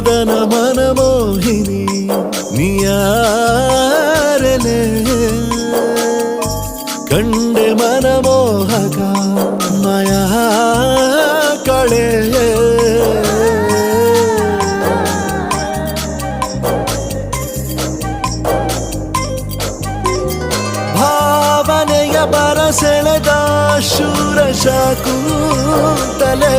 ಮದನ ಮನಮೋಹಿನಿ ನಿಯಾರಲೆ ಕಂಡೆ ಮನಮೋಹಕ ಮಯ ಕಳೆ ಭಾವನೆಯ ಬರಸೆಳೆದ ಶೂರ ಶಕುಂತಲೆ